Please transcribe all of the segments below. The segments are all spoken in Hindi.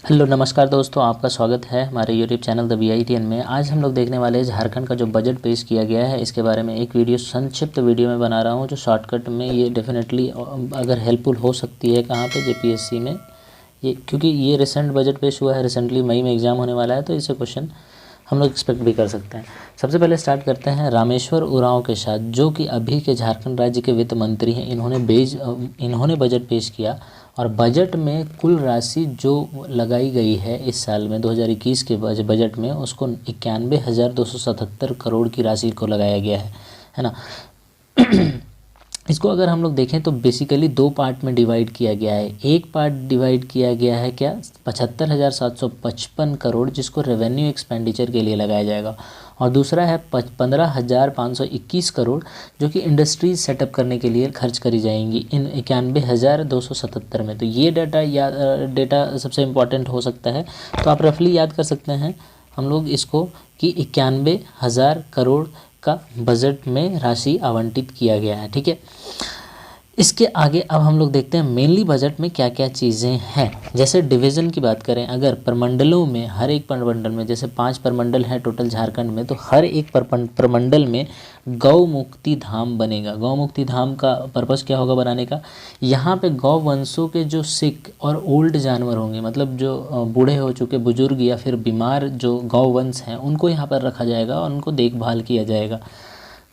हेलो नमस्कार दोस्तों, आपका स्वागत है हमारे यूट्यूब चैनल द VITN में। आज हम लोग देखने वाले हैं झारखंड का जो बजट पेश किया गया है, इसके बारे में एक वीडियो संक्षिप्त वीडियो में बना रहा हूं, जो शॉर्टकट में ये डेफिनेटली अगर हेल्पफुल हो सकती है कहाँ पे JPSC में। ये क्योंकि ये रिसेंट बजट पेश हुआ है, रिसेंटली मई में एग्ज़ाम होने वाला है, तो इससे क्वेश्चन हम लोग एक्सपेक्ट भी कर सकते हैं। सबसे पहले स्टार्ट करते हैं रामेश्वर उरांव के साथ, जो कि अभी के झारखंड राज्य के वित्त मंत्री हैं। इन्होंने बजट पेश किया और बजट में कुल राशि जो लगाई गई है इस साल में 2021 के बजट में, उसको 91,277 करोड़ की राशि को लगाया गया है ना। इसको अगर हम लोग देखें तो बेसिकली दो पार्ट में डिवाइड किया गया है। एक पार्ट डिवाइड किया गया है क्या 75,755 करोड़, जिसको रेवेन्यू एक्सपेंडिचर के लिए लगाया जाएगा, और दूसरा है 15,521 करोड़ जो कि इंडस्ट्रीज सेटअप करने के लिए खर्च करी जाएंगी इन 91,277 में। तो ये डेटा सबसे इम्पॉर्टेंट हो सकता है, तो आप रफली याद कर सकते हैं हम लोग इसको कि 91,000 करोड़ का बजट में राशि आवंटित किया गया है। ठीक है, इसके आगे अब हम लोग देखते हैं मेनली बजट में क्या क्या चीज़ें हैं। जैसे डिवीज़न की बात करें, अगर प्रमंडलों में, हर एक प्रमंडल में, जैसे 5 प्रमंडल हैं टोटल झारखंड में, तो हर एक प्रमंडल में गौ मुक्ति धाम बनेगा। गौ मुक्ति धाम का पर्पस क्या होगा बनाने का? यहाँ पे गौ वंशों के जो सिक और ओल्ड जानवर होंगे, मतलब जो बूढ़े हो चुके बुजुर्ग या फिर बीमार जो गौ वंश हैं, उनको यहाँ पर रखा जाएगा और उनको देखभाल किया जाएगा।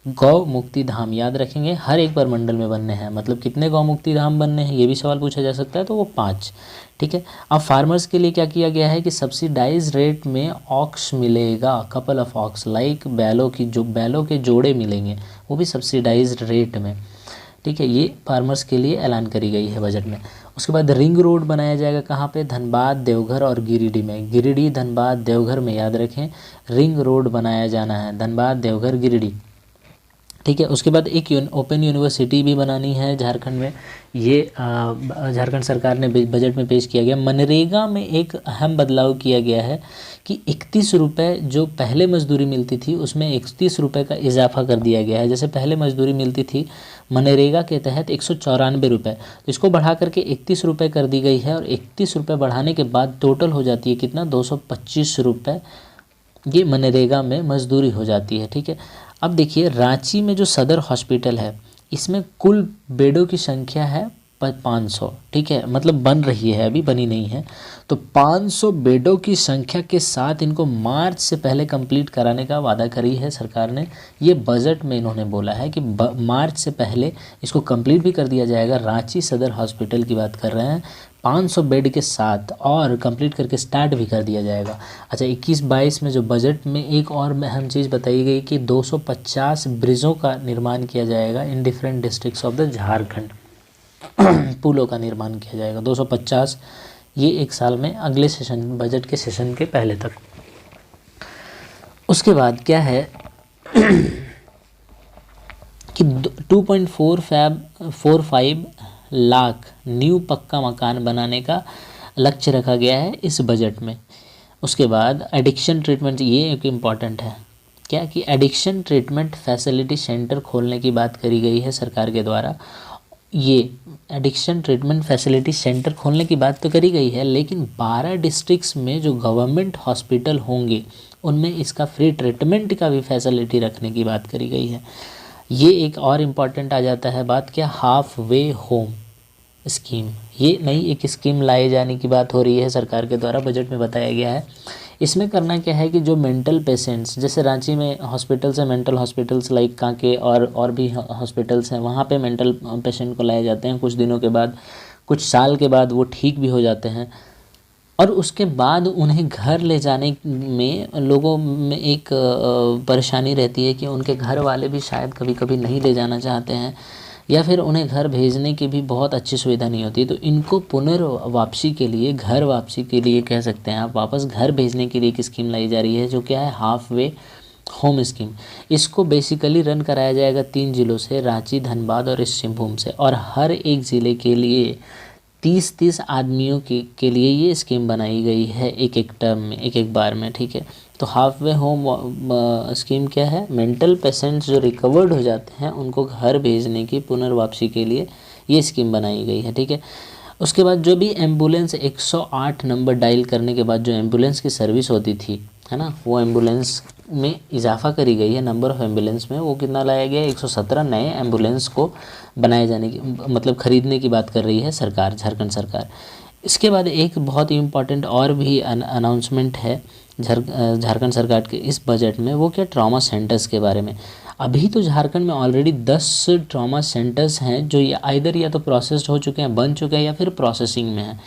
गौ मुक्ति धाम याद रखेंगे, हर एक प्रमंडल में बनने हैं। मतलब कितने गौ मुक्ति धाम बनने हैं, ये भी सवाल पूछा जा सकता है, तो वो 5। ठीक है, अब फार्मर्स के लिए क्या किया गया है कि सब्सिडाइज रेट में ऑक्स मिलेगा, कपल ऑफ ऑक्स, लाइक बैलों के जोड़े मिलेंगे, वो भी सब्सिडाइज रेट में। ठीक है, ये फार्मर्स के लिए ऐलान करी गई है बजट में। उसके बाद रिंग रोड बनाया जाएगा कहाँ पे? धनबाद, देवघर और गिरिडीह में। गिरिडीह, धनबाद, देवघर में याद रखें रिंग रोड बनाया जाना है, धनबाद, देवघर, गिरिडीह। ठीक है, उसके बाद एक ओपन यूनिवर्सिटी भी बनानी है झारखंड में। ये झारखंड सरकार ने बजट में पेश किया गया। मनरेगा में एक अहम बदलाव किया गया है कि 31 रुपये जो पहले मजदूरी मिलती थी उसमें 31 रुपये का इजाफा कर दिया गया है। जैसे पहले मजदूरी मिलती थी मनरेगा के तहत 194 रुपये, तो इसको बढ़ा करके 31 रुपये कर दी गई है, और 31 रुपये बढ़ाने के बाद टोटल हो जाती है कितना? 225 रुपये ये मनरेगा में मजदूरी हो जाती है। ठीक है, अब देखिए रांची में जो सदर हॉस्पिटल है, इसमें कुल बेडों की संख्या है 500। ठीक है, मतलब बन रही है, अभी बनी नहीं है। तो 500 बेडों की संख्या के साथ इनको मार्च से पहले कंप्लीट कराने का वादा करी है सरकार ने। ये बजट में इन्होंने बोला है कि मार्च से पहले इसको कंप्लीट भी कर दिया जाएगा। रांची सदर हॉस्पिटल की बात कर रहे हैं, 500 बेड के साथ, और कंप्लीट करके स्टार्ट भी कर दिया जाएगा। अच्छा, 21-22 में जो बजट में एक और अहम चीज़ बताई गई कि 250 ब्रिजों का निर्माण किया जाएगा in different districts of the Jharkhand. पुलों का निर्माण किया जाएगा 250, ये एक साल में, अगले सेशन, बजट के सेशन के पहले तक। उसके बाद क्या है कि 2.45 लाख न्यू पक्का मकान बनाने का लक्ष्य रखा गया है इस बजट में। उसके बाद एडिक्शन ट्रीटमेंट, ये एक इम्पॉर्टेंट है क्या कि एडिक्शन ट्रीटमेंट फैसिलिटी सेंटर खोलने की बात करी गई है सरकार के द्वारा। ये एडिक्शन ट्रीटमेंट फैसिलिटी सेंटर खोलने की बात तो करी गई है, लेकिन 12 डिस्ट्रिक्ट्स में जो गवर्नमेंट हॉस्पिटल होंगे उनमें इसका फ्री ट्रीटमेंट का भी फैसिलिटी रखने की बात करी गई है। ये एक और इम्पॉर्टेंट आ जाता है बात, क्या? हाफ वे होम स्कीम, ये नई एक स्कीम लाए जाने की बात हो रही है सरकार के द्वारा, बजट में बताया गया है। इसमें करना क्या है कि जो मेंटल पेशेंट्स, जैसे रांची में हॉस्पिटल्स हैं, मेंटल हॉस्पिटल्स लाइक कांके और भी हॉस्पिटल्स हैं, वहाँ पे मेंटल पेशेंट को लाए जाते हैं। कुछ दिनों के बाद, कुछ साल के बाद वो ठीक भी हो जाते हैं, और उसके बाद उन्हें घर ले जाने में लोगों में एक परेशानी रहती है कि उनके घर वाले भी शायद कभी कभी नहीं ले जाना चाहते हैं, या फिर उन्हें घर भेजने की भी बहुत अच्छी सुविधा नहीं होती। तो इनको पुनर्वापसी के लिए, घर वापसी के लिए कह सकते हैं आप, वापस घर भेजने के लिए एक स्कीम लाई जा रही है, जो क्या है? Half way home scheme. इसको बेसिकली रन कराया जाएगा 3 ज़िलों से, रांची, धनबाद और ईस्ट सिंहभूम से, और हर एक ज़िले के लिए 30-30 आदमियों के लिए ये स्कीम बनाई गई है, एक टर्म में, एक बार में। ठीक है, तो हाफ वे होम स्कीम क्या है? मेंटल पेशेंट्स जो रिकवर्ड हो जाते हैं उनको घर भेजने की पुनर्वापसी के लिए ये स्कीम बनाई गई है। ठीक है, उसके बाद जो भी एम्बुलेंस 108 नंबर डायल करने के बाद जो एम्बुलेंस की सर्विस होती थी, है ना, वो एम्बुलेंस में इजाफा करी गई है, नंबर ऑफ़ एम्बुलेंस में वो कितना लाया गया है, 117 नए एम्बुलेंस को बनाए जाने की मतलब ख़रीदने की बात कर रही है सरकार, झारखंड सरकार। इसके बाद एक बहुत ही इम्पॉर्टेंट और भी अनाउंसमेंट है झारखंड सरकार के इस बजट में, वो क्या, ट्रॉमा सेंटर्स के बारे में। अभी तो झारखंड में ऑलरेडी 10 ट्रॉमा सेंटर्स हैं जो या तो प्रोसेस्ड हो चुके हैं, बन चुके हैं, या फिर प्रोसेसिंग में हैं।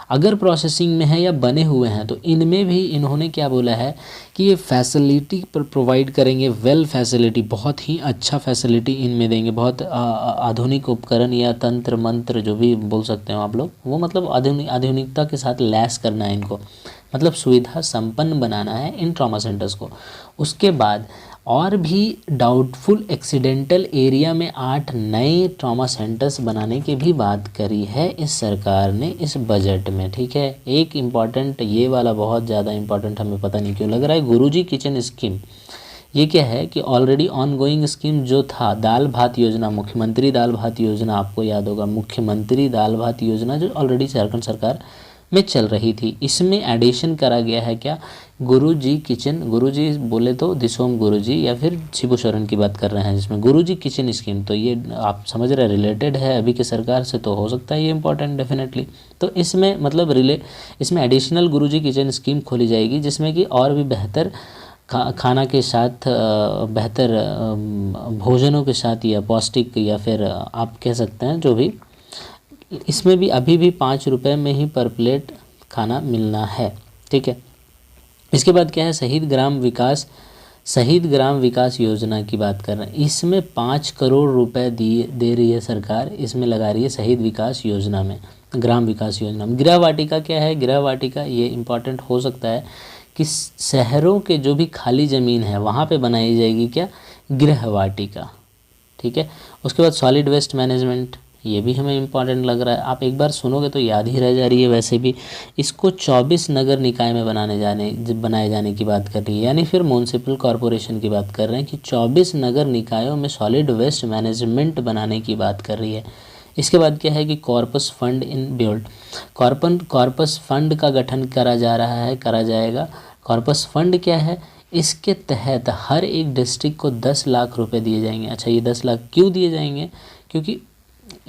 अगर प्रोसेसिंग में है या बने हुए हैं तो इनमें भी इन्होंने क्या बोला है कि ये फैसिलिटी पर प्रोवाइड करेंगे, वेल फैसिलिटी, बहुत ही अच्छा फैसिलिटी इनमें देंगे, बहुत आधुनिक उपकरण या तंत्र मंत्र जो भी बोल सकते हो आप लोग, वो मतलब आधुनिकता के साथ लैस करना है इनको, मतलब सुविधा संपन्न बनाना है इन ट्रॉमा सेंटर्स को। उसके बाद और भी डाउटफुल एक्सीडेंटल एरिया में 8 नए ट्रॉमा सेंटर्स बनाने की भी बात करी है इस सरकार ने इस बजट में, ठीक है। एक इम्पॉर्टेंट, ये वाला बहुत ज़्यादा इम्पॉर्टेंट हमें पता नहीं क्यों लग रहा है, गुरुजी किचन स्कीम। ये क्या है कि ऑलरेडी ऑन गोइंग स्कीम जो था दाल भात योजना, मुख्यमंत्री दाल भात योजना, आपको याद होगा मुख्यमंत्री दाल भात योजना जो ऑलरेडी झारखंड सरकार में चल रही थी, इसमें एडिशन करा गया है क्या, गुरुजी किचन, गुरुजी बोले तो दिसोम गुरुजी या फिर शिबू सोरेन की बात कर रहे हैं जिसमें गुरुजी किचन स्कीम, तो ये आप समझ रहे हैं रिलेटेड है अभी की सरकार से, तो हो सकता है ये इंपॉर्टेंट डेफिनेटली। तो इसमें मतलब इसमें एडिशनल गुरुजी किचन स्कीम खोली जाएगी जिसमें कि और भी बेहतर खाना के साथ बेहतर भोजनों के साथ या पौष्टिक या फिर आप कह सकते हैं जो भी, इसमें भी अभी भी 5 रुपये में ही पर प्लेट खाना मिलना है, ठीक है। इसके बाद क्या है, शहीद ग्राम विकास योजना की बात कर रहे हैं। इसमें 5 करोड़ रुपए दे रही है सरकार, इसमें लगा रही है शहीद विकास योजना में, ग्राम विकास योजना में। गृह वाटिका क्या है, गृह वाटिका ये इम्पॉर्टेंट हो सकता है कि शहरों के जो भी खाली ज़मीन है वहाँ पे बनाई जाएगी क्या, गृह वाटिका, ठीक है। उसके बाद सॉलिड वेस्ट मैनेजमेंट, ये भी हमें इम्पॉर्टेंट लग रहा है, आप एक बार सुनोगे तो याद ही रह जा रही है वैसे भी। इसको 24 नगर निकाय में बनाए जाने की बात कर रही है, यानी फिर म्यूनसिपल कॉरपोरेशन की बात कर रहे हैं कि 24 नगर निकायों में सॉलिड वेस्ट मैनेजमेंट बनाने की बात कर रही है। इसके बाद क्या है कि corpus fund in build, corpus fund का गठन करा जाएगा। कॉर्पस फंड क्या है, इसके तहत हर एक डिस्ट्रिक्ट को 10 लाख रुपए दिए जाएंगे। अच्छा, ये 10 लाख क्यों दिए जाएंगे, क्योंकि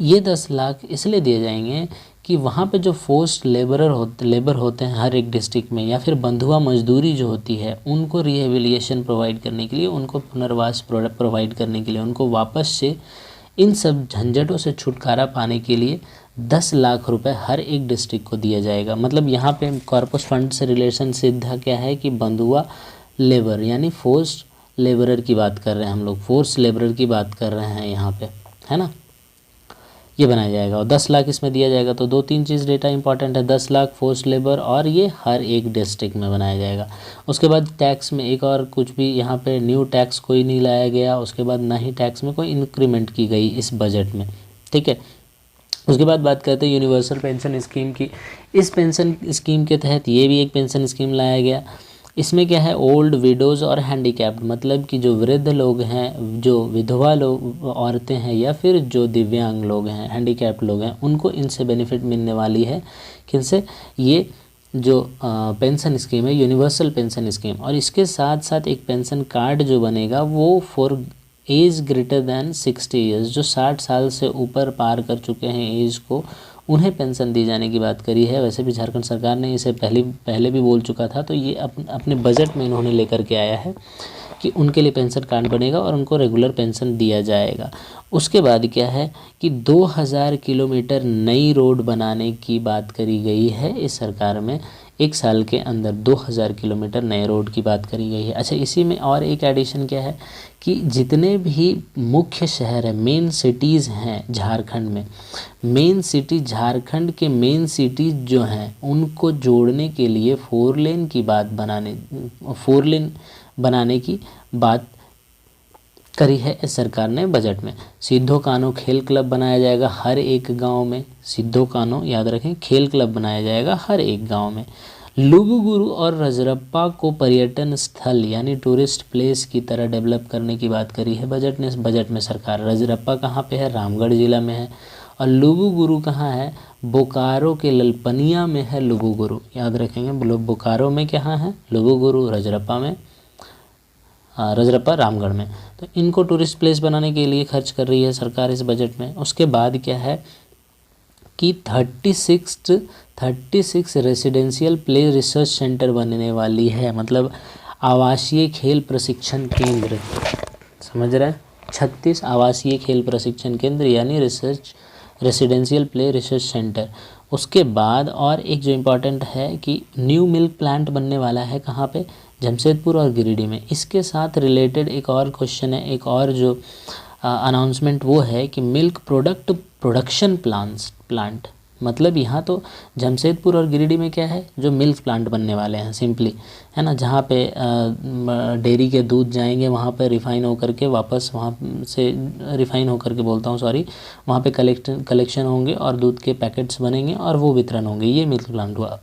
ये 10 लाख इसलिए दिए जाएंगे कि वहाँ पे जो फोर्स्ड लेबर होते हैं हर एक डिस्ट्रिक्ट में, या फिर बंधुआ मजदूरी जो होती है, उनको रिहेबिलिटेशन प्रोवाइड करने के लिए, उनको पुनर्वास प्रोवाइड करने के लिए, उनको वापस से इन सब झंझटों से छुटकारा पाने के लिए 10 लाख रुपए हर एक डिस्ट्रिक्ट को दिया जाएगा। मतलब यहाँ पे कॉर्पस फंड से रिलेशन सीधा क्या है कि बंधुआ लेबर यानी फोर्स्ड लेबरर की बात कर रहे हैं हम लोग, फोर्स लेबरर की बात कर रहे हैं यहाँ पे, है ना, ये बनाया जाएगा और 10 लाख इसमें दिया जाएगा। तो 2-3 चीज़ डेटा इंपॉर्टेंट है, 10 लाख फोर्स लेबर और ये हर एक डिस्ट्रिक्ट में बनाया जाएगा। उसके बाद टैक्स में एक और कुछ भी यहाँ पे न्यू टैक्स कोई नहीं लाया गया, उसके बाद ना ही टैक्स में कोई इंक्रीमेंट की गई इस बजट में, ठीक है। उसके बाद बात करते हैं यूनिवर्सल पेंशन स्कीम की। इस पेंशन स्कीम के तहत ये भी एक पेंशन स्कीम लाया गया। इसमें क्या है, ओल्ड विडोज़ और हैंडीकैप्ड, मतलब कि जो वृद्ध लोग हैं, जो विधवा लोग औरतें हैं, या फिर जो दिव्यांग लोग हैं, हैंडीकैप्ड लोग हैं, उनको इनसे बेनिफिट मिलने वाली है। किनसे, ये जो पेंशन स्कीम है, यूनिवर्सल पेंशन स्कीम। और इसके साथ साथ एक पेंशन कार्ड जो बनेगा वो for age greater than 60 years, जो 60 साल से ऊपर पार कर चुके हैं एज को, उन्हें पेंशन दी जाने की बात करी है। वैसे भी झारखंड सरकार ने इसे पहले भी बोल चुका था, तो ये अपने बजट में इन्होंने लेकर के आया है कि उनके लिए पेंशन कार्ड बनेगा और उनको रेगुलर पेंशन दिया जाएगा। उसके बाद क्या है कि 2000 किलोमीटर नई रोड बनाने की बात करी गई है इस सरकार में। एक साल के अंदर 2000 किलोमीटर नए रोड की बात करी गई है। अच्छा, इसी में और एक एडिशन क्या है कि जितने भी मुख्य शहर है, मेन सिटीज़ हैं झारखंड में, मेन सिटी झारखंड के मेन सिटीज़ जो हैं उनको जोड़ने के लिए 4 लेन बनाने की बात करी है इस सरकार ने बजट में। सिद्धो कान्हो खेल क्लब बनाया जाएगा हर एक गांव में, सिद्धो कान्हो याद रखें, खेल क्लब बनाया जाएगा हर एक गांव में। लुगुबुरु और रजरप्पा को पर्यटन स्थल यानी टूरिस्ट प्लेस की तरह डेवलप करने की बात करी है बजट ने। इस बजट में सरकार, रजरप्पा कहाँ पे है, रामगढ़ जिला में है, और लुगुबुरु कहाँ है, बोकारो के ललपनिया में है लुगुबुरु, याद रखेंगे। बोकारो में क्या है, लुगुबुरु, रजरप्पा रामगढ़ में। तो इनको टूरिस्ट प्लेस बनाने के लिए खर्च कर रही है सरकार इस बजट में। उसके बाद क्या है कि 36 रेसिडेंशियल प्ले रिसर्च सेंटर बनने वाली है, मतलब आवासीय खेल प्रशिक्षण केंद्र, समझ रहे हैं। 36 आवासीय खेल प्रशिक्षण केंद्र यानी रेसिडेंशियल प्ले रिसर्च सेंटर। उसके बाद और एक जो इम्पोर्टेंट है कि न्यू मिल्क प्लांट बनने वाला है, कहाँ पे, जमशेदपुर और गिरिडीह में। इसके साथ रिलेटेड एक और क्वेश्चन है, एक और जो अनाउंसमेंट वो है कि मिल्क प्रोडक्शन प्लांट, मतलब यहाँ तो जमशेदपुर और गिरिडीह में क्या है, जो मिल्क प्लांट बनने वाले हैं सिंपली, है ना, जहाँ पे डेयरी के दूध जाएंगे, वहाँ पे रिफ़ाइन होकर के वापस वहाँ से रिफ़ाइन होकर के बोलता हूँ सॉरी, वहाँ पे कलेक्शन होंगे और दूध के पैकेट्स बनेंगे और वो वितरण होंगे, ये मिल्क प्लांट हुआ।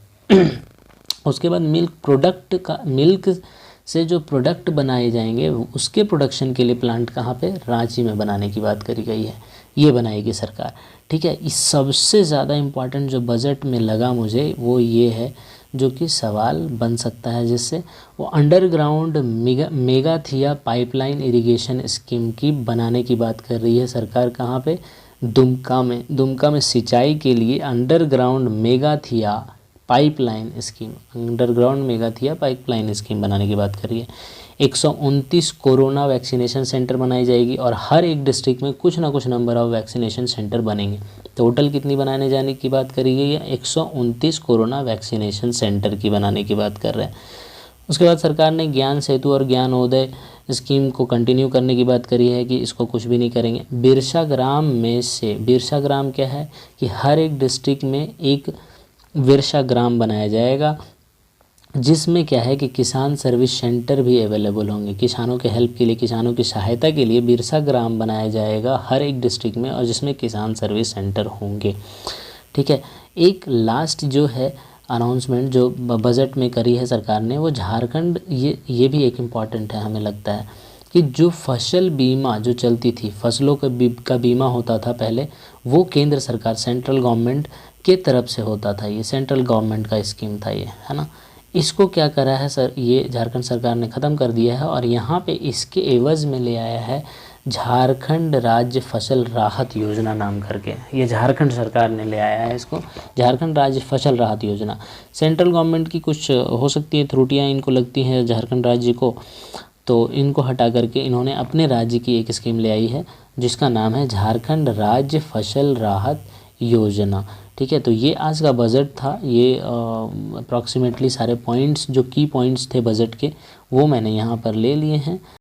उसके बाद मिल्क से जो प्रोडक्ट बनाए जाएंगे उसके प्रोडक्शन के लिए प्लांट कहाँ पे, रांची में बनाने की बात करी गई है, ये बनाएगी सरकार। ठीक है, इस सबसे ज़्यादा इम्पॉर्टेंट जो बजट में लगा मुझे वो ये है, जो कि सवाल बन सकता है जिससे, वो अंडरग्राउंड मेगाथिया पाइपलाइन इरिगेशन स्कीम की बनाने की बात कर रही है सरकार। कहाँ पे, दुमका में सिंचाई के लिए अंडरग्राउंड मेगाथिया पाइपलाइन स्कीम बनाने की बात कर रही है। 129 कोरोना वैक्सीनेशन सेंटर बनाई जाएगी और हर एक डिस्ट्रिक्ट में कुछ ना कुछ नंबर ऑफ वैक्सीनेशन सेंटर बनेंगे। टोटल कितनी बनाने जाने की बात करी गई है, 129 कोरोना वैक्सीनेशन सेंटर की बनाने की बात कर रहे हैं। उसके बाद सरकार ने ज्ञान सेतु और ज्ञानोदय स्कीम को कंटिन्यू करने की बात करी है कि इसको कुछ भी नहीं करेंगे। बिरसा ग्राम क्या है कि हर एक डिस्ट्रिक्ट में एक बिरसा ग्राम बनाया जाएगा, जिसमें क्या है कि किसान सर्विस सेंटर भी अवेलेबल होंगे। किसानों के हेल्प के लिए, किसानों की सहायता के लिए बिरसा ग्राम बनाया जाएगा हर एक डिस्ट्रिक्ट में, और जिसमें किसान सर्विस सेंटर होंगे। ठीक है, एक लास्ट जो है अनाउंसमेंट जो बजट में करी है सरकार ने, वो झारखंड, ये भी एक इम्पॉर्टेंट है हमें लगता है, कि जो फसल बीमा जो चलती थी, फसलों का बीमा होता था पहले, वो केंद्र सरकार, सेंट्रल गवर्नमेंट के तरफ से होता था, ये सेंट्रल गवर्नमेंट का स्कीम था ये, है ना। इसको क्या करा है सर, ये झारखंड सरकार ने ख़त्म कर दिया है, और यहाँ पे इसके एवज़ में ले आया है झारखंड राज्य फसल राहत योजना नाम करके। ये झारखंड सरकार ने ले आया है इसको, झारखंड राज्य फसल राहत योजना। सेंट्रल गवर्नमेंट की कुछ हो सकती है त्रुटियाँ इनको लगती हैं झारखंड राज्य को, तो इनको हटा करके इन्होंने अपने राज्य की एक स्कीम ले आई है जिसका नाम है झारखंड राज्य फसल राहत योजना। ठीक है, तो ये आज का बजट था। ये अप्रॉक्सीमेटली सारे पॉइंट्स, जो की पॉइंट्स थे बजट के, वो मैंने यहाँ पर ले लिए हैं।